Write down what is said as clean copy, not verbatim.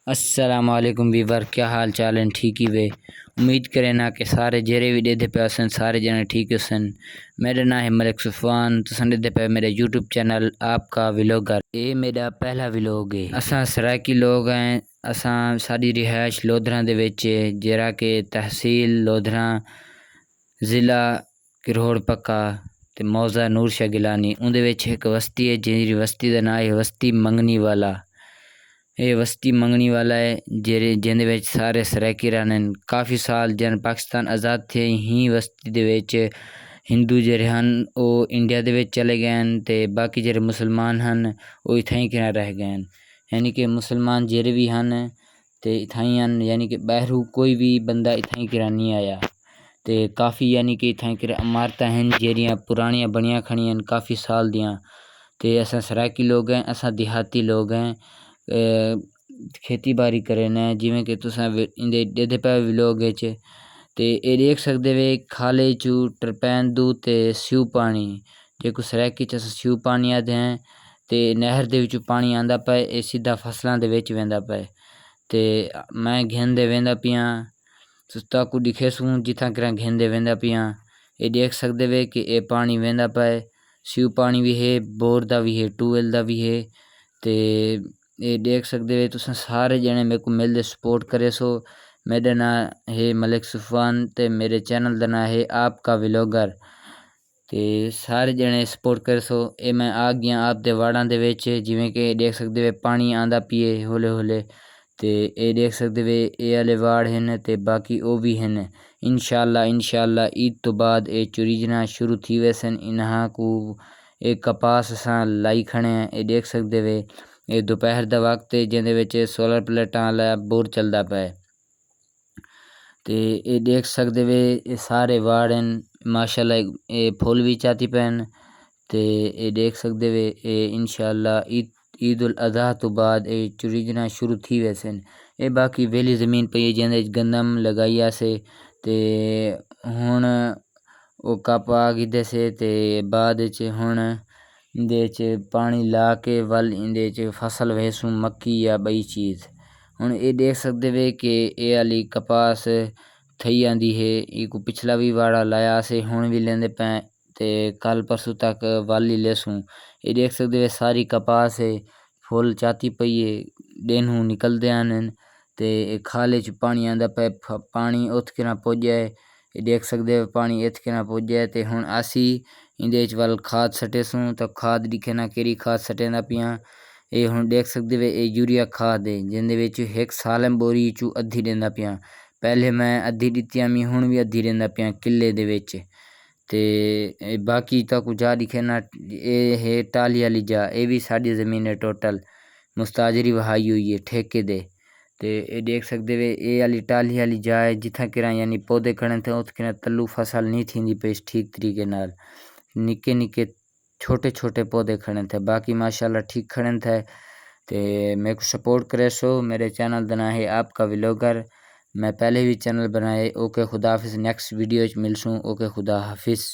अस्सलाम वालेकुम वीवर, क्या हाल चाल हैं? ठीक ही वे। उम्मीद करें ना कि सारे जेरे भी देते पे हसन सारे जने ठीक हसन। मेरा नाम है मलिक सुफान, तो देते पे मेरे यूट्यूब चैनल आपका व्लॉगर। ये मेरा पहला व्लॉग है। असां सराकी लोग हैं। असां साडी रिहाइश लोधरा दे विच है, जेरा के तहसील लोधरा, ज़िला किरोड़ पक्का ते मौज़ा नूर शाह गिलानी। उंदे विच एक बस्ती है जिहदी बस्ती दा नाम है बस्ती मंगनी वाला। ये बस्ती मंगनी वाला है जिहदे विच सारे सराकी रहने। काफ़ी साल जन पाकिस्तान आज़ाद थे ही बस्ती दे विच हिंदू जेह्ड़े हन वो इंडिया दे विच चले गए हैं ते बाकी जेह्ड़े मुसलमान हन वो इत्थें ही किना रह गए हैं। यानी कि मुसलमान जेह्ड़े भी हन ते इत्थें ही हन, यानी कि बाहरों कोई भी बंदा इत्थें ही किरा नहीं आया। ते काफ़ी यानी कि इत्थें किरा इमारतां हैं जेह्ड़ियां पुरानियां बनियां खड़ियां हैं काफ़ी साल दियां। ते असां सराकी लोग हैं, असां देहाती लोग हैं। खेती बाड़ी करे ने जिवें कि तुसां इंदे देदे पे व्लॉग विच ते एह् देख सकदे वे खाले चू टरपैंदू ते स्यू पानी जेको सराकी च अस स्यू पानी आखदे हैं। ते नहर दे विचों पानी आंदा पे ये सीधा फसलां दे विच वेंदा पे। ते मैं घेंदे वेंदा पियां ताकू दिखेसूं जिथां किरां घेंदे वेंदा पियां। ये देख सकदे वे कि ये पानी वेंदा पे, स्यू पानी भी है, बोर दा भी है, ट्यूबवेल दा भी है। ते ये देख सकदे वे तुसां सारे जने मेरे को मिलदे सपोर्ट करे सो। मेरा नाम है मलिक सुफान ते मेरे चैनल दा नाम है आपका व्लॉगर। ते सारे जने सपोर्ट करे सो। ये मैं आ गया आप दे वाड़ां दे विच जिवें कि देख सकदे वे पानी आंदा पिए हौले हौले। ते ये देख सकदे वे ये आले वाड़ हैं ते बाकी ओ भी हैं। इंशाअल्लाह ईद तो बाद ये चुरीजना शुरू थी वैसन इन्हां को एक कपास असां लाई खड़े हैं। ये देख सकदे वे ये दोपहर दा वक्त है जिहदे विच सोलर प्लेटां वाला बोर चलदा पे। ते ये देख सकदे वे ये सारे वाड़ हैं माशाअल्लाह। ये फुल भी चाती पैन ते ये देख सकदे वे ये इंशाअल्लाह ईद उल अज़हा तो बाद ये चुरीजना शुरू थी वैसन। ये बाकी वेली ज़मीन पई जिहदे विच गंदम लगाई आसे ते हुण वो कपा गिद्धे से ते बाद विच हुण इंदे च पानी ला के वल इंदे च फसल वेसूं मक्की या बई चीज़। हुण ये देख सकदे वे कि ये आली कपास थई आंदी है। इको पिछला भी वाड़ा लाया से हुण भी लेंदे पे ते कल परसों तक वल ही लेसूं। ये देख सकदे वे सारी कपास है फुल चाती पई है, डेनू निकलदे हन ते खाले च पानी आंदा पे। पानी उत किना पुज्जा है। ये देख सकदे पानी इत किना पुज्जा है ते हुण असी इंदे च वल खाद सटेसूं तो खाद दिखे ना केड़ी खाद सटेंदा पियां। ये हुण देख सकदे वे ये यूरिया खाद है जिहदे विच एक सालम बोरी चू अद्धी देंदा पियां। पहले मैं अद्धी दित्तियां मी हुण भी अद्धी देंदा पियां किले दे विच। ते बाकी ताकू जा दिखे ना ये है टाली वाली जा, ये भी साडी ज़मीन है टोटल मुस्ताजरी वहाई हुई है ठेके दे। ते ये देख सकदे वे ये आली टाली वाली जा है जिथां किरां यानी पौधे खड़े थे उत किरां तल्लू फसल नहीं थींदी पे ठीक तरीके नाल। निक्के निक्के छोटे छोटे पौधे खड़े थे, बाकी माशाअल्लाह ठीक खड़े थे। ते मेरे को सपोर्ट करे सो। मेरे चैनल दा नाम है आपका व्लॉगर। मैं पहले भी चैनल बनाए। ओके खुदा हाफिज़, नेक्स्ट वीडियो च मिलसूं। ओके खुदा हाफिज़।